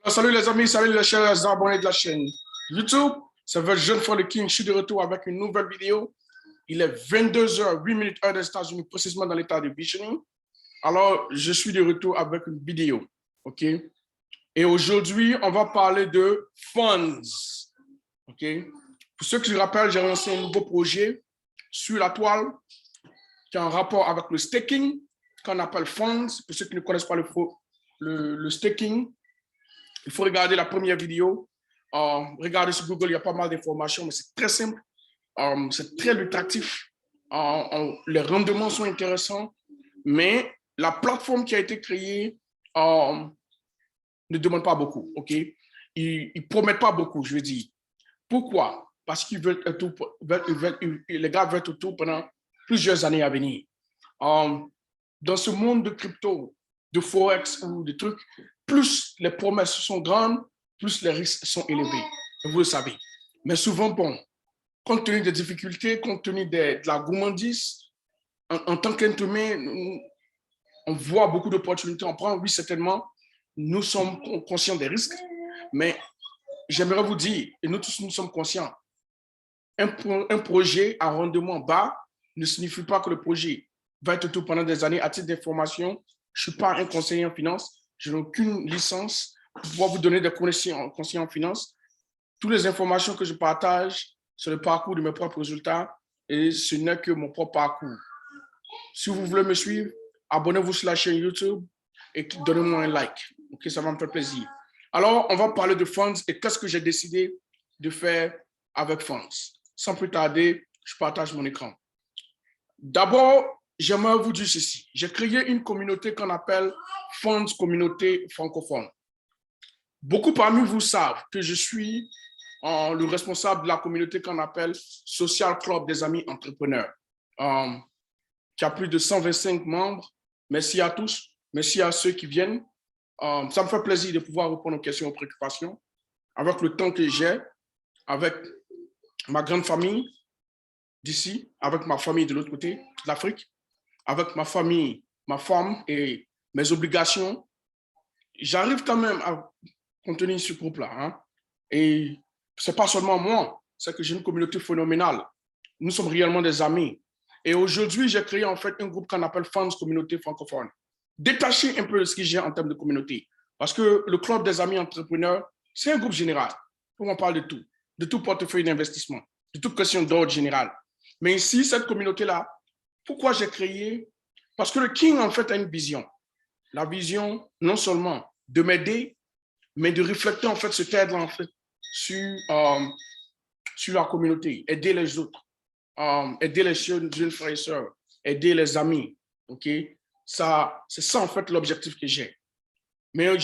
Salut les amis, salut les chers abonnés de la chaîne YouTube. C'est votre jeune frère le King. Je suis de retour avec une nouvelle vidéo. Il est 22h08 heure des États-Unis, précisément dans l'état de Michigan. Alors, je suis de retour avec une vidéo. OK? Et aujourd'hui, on va parler de funds. OK? Pour ceux qui se rappellent, j'ai lancé un nouveau projet sur la toile qui a un rapport avec le staking, qu'on appelle funds. Pour ceux qui ne connaissent pas le staking, il faut regarder la première vidéo. Regardez sur Google, il y a pas mal d'informations, mais c'est très simple. C'est très lucratif. Les rendements sont intéressants, mais la plateforme qui a été créée ne demande pas beaucoup. OK? Ils ne promettent pas beaucoup, je veux dire. Pourquoi? Parce qu'ils veulent les gars veulent tout pendant plusieurs années à venir. Dans ce monde de crypto, de forex ou de trucs, plus les promesses sont grandes, plus les risques sont élevés. Vous le savez. Mais souvent, bon, compte tenu des difficultés, compte tenu de la gourmandise, en tant qu'humain, on voit beaucoup d'opportunités. On prend, oui, certainement, nous sommes conscients des risques, mais j'aimerais vous dire, et nous tous, nous sommes conscients, un projet à rendement bas ne signifie pas que le projet va être tout pendant des années. À titre d'information, je ne suis pas un conseiller en finance, je n'ai aucune licence pour pouvoir vous donner des conseils en finance. Toutes les informations que je partage sur le parcours de mes propres résultats et ce n'est que mon propre parcours. Si vous voulez me suivre, abonnez-vous sur la chaîne YouTube et donnez-moi un like. Okay, ça va me faire plaisir. Alors, on va parler de funds et qu'est-ce que j'ai décidé de faire avec funds. Sans plus tarder, je partage mon écran. D'abord, j'aimerais vous dire ceci. J'ai créé une communauté qu'on appelle Funds Communauté Francophone. Beaucoup parmi vous savent que je suis le responsable de la communauté qu'on appelle Social Club des Amis Entrepreneurs, qui a plus de 125 membres. Merci à tous. Merci à ceux qui viennent. Ça me fait plaisir de pouvoir répondre aux questions, aux préoccupations avec le temps que j'ai, avec ma grande famille d'ici, avec ma famille de l'autre côté de l'Afrique, avec ma famille, ma femme et mes obligations. J'arrive quand même à contenir ce groupe-là. Hein? Et ce n'est pas seulement moi, c'est que j'ai une communauté phénoménale. Nous sommes réellement des amis. Et aujourd'hui, j'ai créé en fait un groupe qu'on appelle Funds Communauté Francophone. Détaché un peu de ce que j'ai en termes de communauté. Parce que le Club des Amis Entrepreneurs, c'est un groupe général où on parle de tout portefeuille d'investissement, de toute question d'ordre général. Mais ici, cette communauté-là, pourquoi j'ai créé? Parce que le King, en fait, a une vision. La vision, non seulement de m'aider, mais de refléter, en fait, ce cadre, en fait, sur la communauté, aider les autres, aider les jeunes frères et sœurs, aider les amis, OK? C'est ça, en fait, l'objectif que j'ai. Mais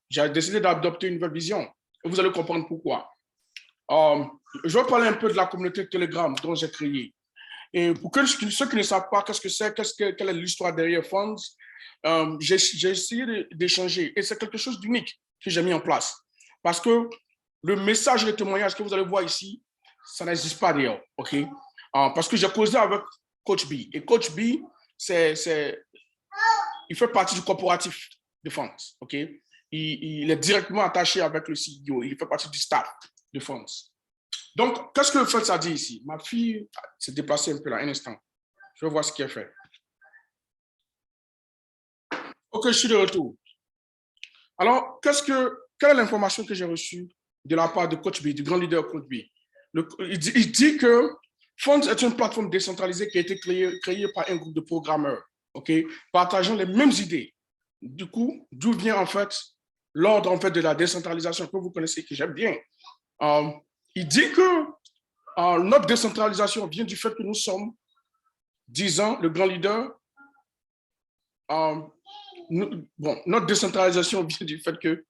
j'ai décidé d'adopter une nouvelle vision. Et vous allez comprendre pourquoi. Je vais parler un peu de la communauté Telegram dont j'ai créé. Et pour ceux qui ne savent pas qu'est-ce que c'est, quelle est l'histoire derrière Funds, j'ai essayé d'échanger. Et c'est quelque chose d'unique que j'ai mis en place. Parce que le message et le témoignage que vous allez voir ici, ça n'existe pas d'ailleurs. Okay? Parce que j'ai causé avec Coach B. Et Coach B, il fait partie du corporatif de Funds. Okay? Il est directement attaché avec le CEO. Il fait partie du staff de Funds. Donc, qu'est-ce que le fait ça dit ici? Ma fille s'est déplacée un peu là, un instant. Je vais voir ce qu'elle fait. OK, je suis de retour. Alors, quelle est l'information que j'ai reçue de la part de Coach B, du grand leader Coach B? Il dit que Funds est une plateforme décentralisée qui a été créée par un groupe de programmeurs, okay, partageant les mêmes idées. Du coup, d'où vient en fait l'ordre en fait de la décentralisation que vous connaissez, que j'aime bien. Il dit que notre décentralisation vient du fait que nous sommes, disant le grand leader, notre décentralisation vient du fait que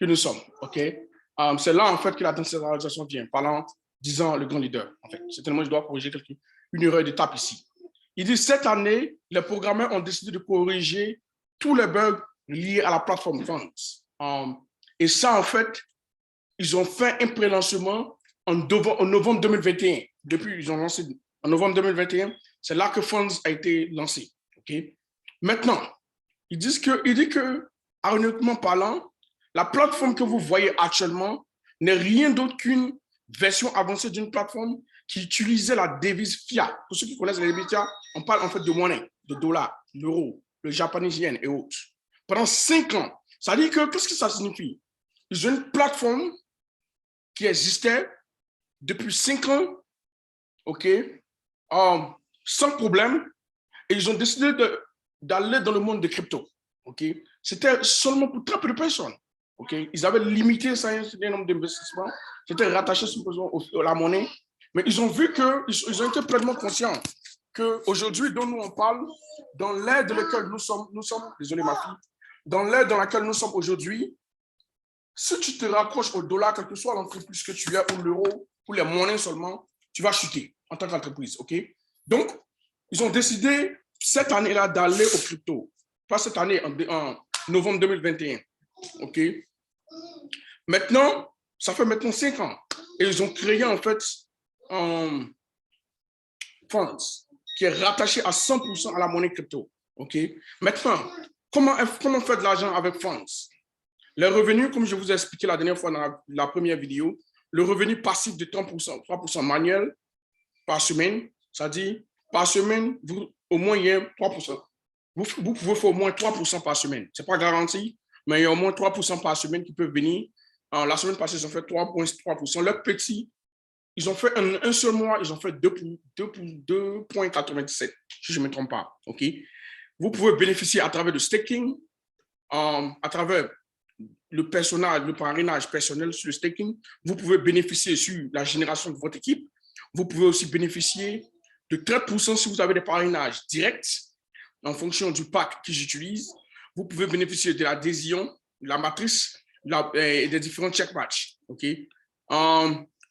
nous sommes. Okay? C'est là en fait que la décentralisation vient, disant le grand leader. En fait, certainement, je dois corriger une erreur d'étape ici. Il dit cette année, les programmeurs ont décidé de corriger tous les bugs liés à la plateforme Funds. Et ça, en fait, ils ont fait un pré-lancement en novembre 2021. Depuis, ils ont lancé en novembre 2021. C'est là que Funds a été lancé. Okay? Maintenant, il dit que ironiquement parlant, la plateforme que vous voyez actuellement n'est rien d'autre qu'une version avancée d'une plateforme qui utilisait la devise fiat. Pour ceux qui connaissent la devise fiat, on parle en fait de monnaie, de dollars, l'euro, le japonais yen et autres. Pendant 5 ans, ça veut dire que, qu'est-ce que ça signifie? Ils ont une plateforme qui existait depuis 5 ans, OK, sans problème, et ils ont décidé d'aller dans le monde des cryptos, OK. C'était seulement pour très peu de personnes, OK. Ils avaient limité le nombre d'investissements, c'était rattaché à la monnaie, mais ils ont vu qu'ils ont été pleinement conscients qu'aujourd'hui, dont nous on parle, dans l'ère dans laquelle nous sommes, désolé ma fille, dans l'ère dans laquelle nous sommes aujourd'hui, si tu te raccroches au dollar, quel que soit l'entreprise que tu as, ou l'euro, ou les monnaies seulement, tu vas chuter en tant qu'entreprise, OK? Donc, ils ont décidé cette année-là d'aller au crypto. Pas cette année, en novembre 2021, OK? Maintenant, ça fait maintenant 5 ans. Et ils ont créé en fait un fonds qui est rattaché à 100% à la monnaie crypto, OK? Maintenant, comment faire de l'argent avec fonds? Les revenus, comme je vous ai expliqué la dernière fois dans la première vidéo, le revenu passif de 3% manuel par semaine, c'est-à-dire par semaine, au moins il y a 3%. Vous pouvez faire au moins 3% par semaine. Ce n'est pas garanti, mais il y a au moins 3% par semaine qui peuvent venir. La semaine passée, ils ont fait 3,3%. Leurs petits, ils ont fait un seul mois, ils ont fait 2,97, si je ne me trompe pas. Okay? Vous pouvez bénéficier à travers le staking, à travers le parrainage personnel sur le staking. Vous pouvez bénéficier sur la génération de votre équipe. Vous pouvez aussi bénéficier de 30% si vous avez des parrainages directs en fonction du pack que j'utilise. Vous pouvez bénéficier de l'adhésion, de la matrice et des différents check match. Okay?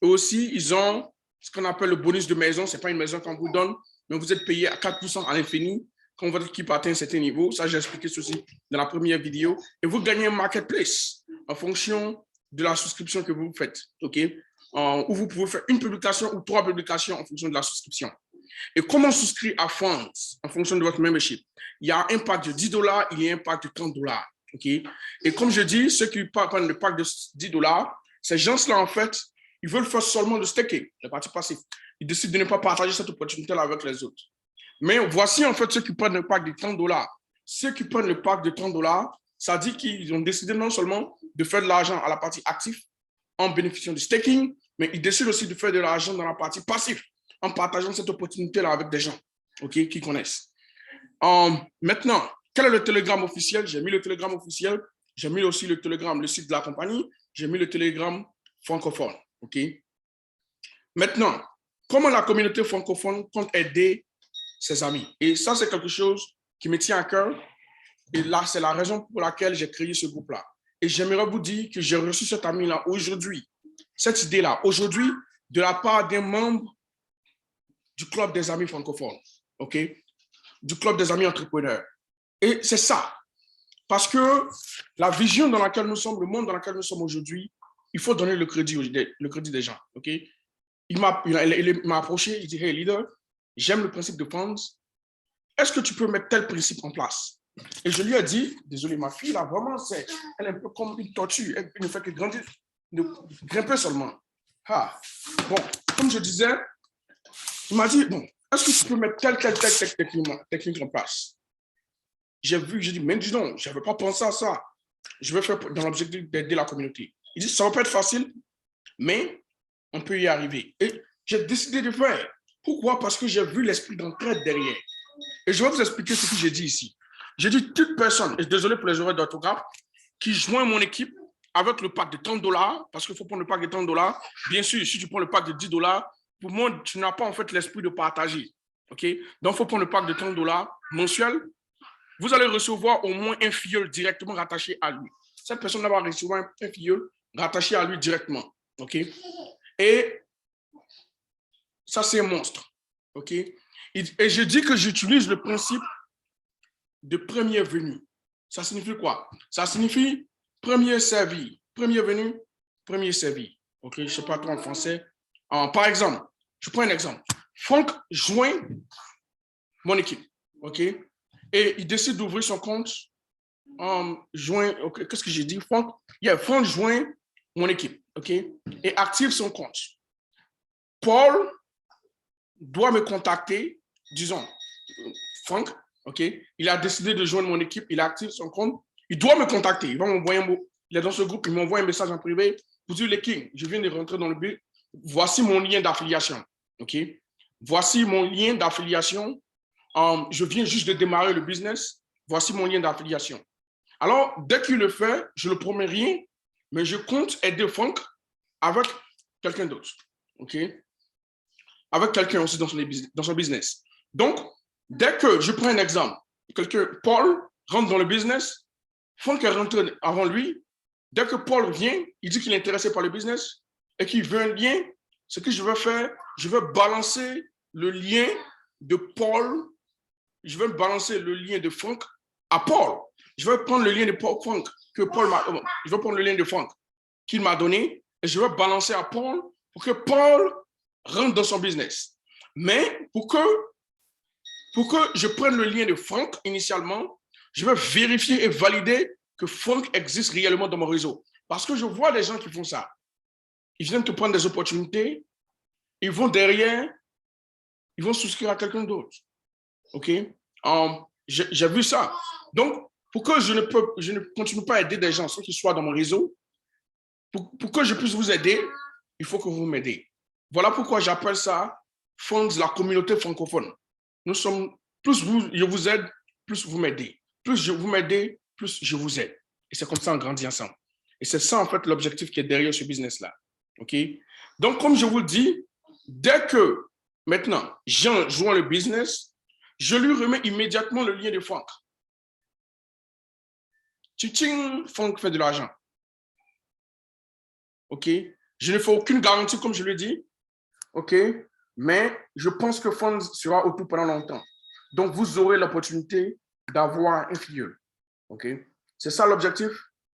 Aussi, ils ont ce qu'on appelle le bonus de maison. Ce n'est pas une maison qu'on vous donne, mais vous êtes payé à 4% à l'infini quand votre équipe atteint un certain niveau. Ça, j'ai expliqué ceci dans la première vidéo. Et vous gagnez un marketplace en fonction de la souscription que vous faites. Okay? Où vous pouvez faire une publication ou 3 publications en fonction de la souscription. Et comment souscrire à Funds en fonction de votre membership? Il y a un pack de $10, il y a un pack de $30. Okay? Et comme je dis, ceux qui prennent le pack de $10, ces gens-là, en fait, ils veulent faire seulement le staking, la partie passive. Ils décident de ne pas partager cette opportunité-là avec les autres. Mais voici en fait ceux qui prennent le pack de $30. Ceux qui prennent le pack de $30, ça dit qu'ils ont décidé non seulement de faire de l'argent à la partie active en bénéficiant du staking, mais ils décident aussi de faire de l'argent dans la partie passive en partageant cette opportunité-là avec des gens qui connaissent. Maintenant, quel est le Telegram officiel? J'ai mis le Telegram officiel. J'ai mis aussi le Telegram, le site de la compagnie. J'ai mis le Telegram francophone. Maintenant, comment la communauté francophone compte aider ses amis? Et ça, c'est quelque chose qui me tient à cœur. Et là, c'est la raison pour laquelle j'ai créé ce groupe-là. Et j'aimerais vous dire que j'ai reçu cet ami-là aujourd'hui, cette idée-là, aujourd'hui, de la part d'un membre du Club des amis francophones, du Club des amis entrepreneurs. Et c'est ça. Parce que la vision dans laquelle nous sommes, le monde dans lequel nous sommes aujourd'hui, il faut donner le crédit des gens. Il m'a approché, il dit, hey leader, j'aime le principe de funds. Est-ce que tu peux mettre tel principe en place? Et je lui ai dit, désolé, ma fille, là, vraiment, elle est un peu comme une tortue. Elle ne fait que grandir, de grimper seulement. Bon, comme je disais, il m'a dit, bon, est-ce que tu peux mettre telle technique en place? J'ai dit, mais dis donc, je n'avais pas pensé à ça. Je vais faire dans l'objectif d'aider la communauté. Il dit, ça va pas être facile, mais on peut y arriver. Et j'ai décidé de faire. Pourquoi? Parce que j'ai vu l'esprit d'entraide derrière. Et je vais vous expliquer ce que j'ai dit ici. J'ai dit, toute personne, et désolé pour les oreilles d'orthographe, qui joint mon équipe avec le pack de $30, parce qu'il faut prendre le pack de $30. Bien sûr, si tu prends le pack de $10, pour moi, tu n'as pas en fait l'esprit de partager. Donc, il faut prendre le pack de $30 mensuel. Vous allez recevoir au moins un filleul directement rattaché à lui. Cette personne va recevoir un filleul rattaché à lui directement. Et ça, c'est un monstre. Et je dis que j'utilise le principe de premier venu. Ça signifie quoi? Ça signifie premier servi. Premier venu, premier servi. Je ne sais pas trop en français. Par exemple, je prends un exemple. Franck joint mon équipe. Et il décide d'ouvrir son compte joint, okay, qu'est-ce que j'ai dit? Franck joint mon équipe, OK? Et active son compte. Paul doit me contacter, disons, Franck, OK? Il a décidé de joindre mon équipe, il active son compte, il doit me contacter, il va m'envoyer un mot. Il est dans ce groupe, il m'envoie un message en privé pour dire, les Kings, je viens de rentrer dans le but, voici mon lien d'affiliation, OK? Voici mon lien d'affiliation. Je viens juste de démarrer le business. Voici mon lien d'affiliation. Alors, dès qu'il le fait, je ne le promets rien, mais je compte aider Franck avec quelqu'un d'autre. OK? Avec quelqu'un aussi dans son business. Donc, dès que je prends un exemple, Paul rentre dans le business, Franck est rentré avant lui. Dès que Paul vient, il dit qu'il est intéressé par le business et qu'il veut un lien. Ce que je vais faire, je vais balancer le lien de Paul, je vais balancer le lien de Franck à Paul. Je vais prendre le lien de Franck je vais prendre le lien de Franck qu'il m'a donné et je vais balancer à Paul pour que Paul rentre dans son business. Mais pour que je prenne le lien de Franck initialement, je vais vérifier et valider que Franck existe réellement dans mon réseau. Parce que je vois des gens qui font ça. Ils viennent te prendre des opportunités, ils vont derrière, ils vont souscrire à quelqu'un d'autre. OK? J'ai vu ça. Donc, pour que je ne continue pas à aider des gens sans qu'ils soient dans mon réseau, pour que je puisse vous aider, il faut que vous m'aidez. Voilà pourquoi j'appelle ça Fonds la communauté francophone. Nous sommes, je vous aide, plus vous m'aidez. Plus vous m'aidez, plus je vous aide. Et c'est comme ça on grandit ensemble. Et c'est ça, en fait, l'objectif qui est derrière ce business-là. OK? Donc, comme je vous le dis, dès que maintenant, Jean joint le business, je lui remets immédiatement le lien de Franck. Tching, Franck fait de l'argent. OK? Je ne fais aucune garantie, comme je l'ai dit. OK? Mais je pense que Fonds sera autour pendant longtemps. Donc, vous aurez l'opportunité d'avoir un filleul. OK? C'est ça l'objectif.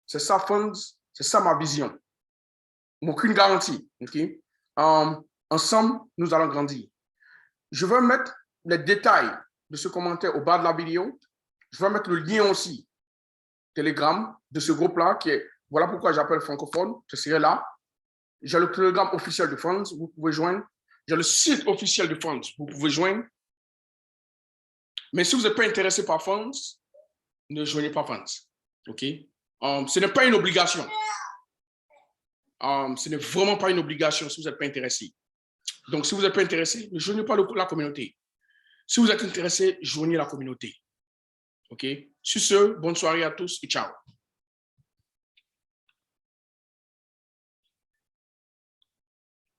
C'est ça Fonds. C'est ça ma vision. Aucune garantie. OK? Ensemble, nous allons grandir. Je vais mettre les détails de ce commentaire au bas de la vidéo. Je vais mettre le lien aussi, Telegram, de ce groupe-là, qui est, voilà pourquoi j'appelle francophone. Je serai là. J'ai le Telegram officiel de Fonds, vous pouvez joindre. J'ai le site officiel de Fonds, vous pouvez joindre. Mais si vous n'êtes pas intéressé par Fonds, ne joignez pas Fonds. OK? Ce n'est pas une obligation. Ce n'est vraiment pas une obligation si vous n'êtes pas intéressé. Donc, si vous n'êtes pas intéressé, ne joignez pas la communauté. Si vous êtes intéressé, joignez la communauté. OK? Sur ce, bonne soirée à tous et ciao.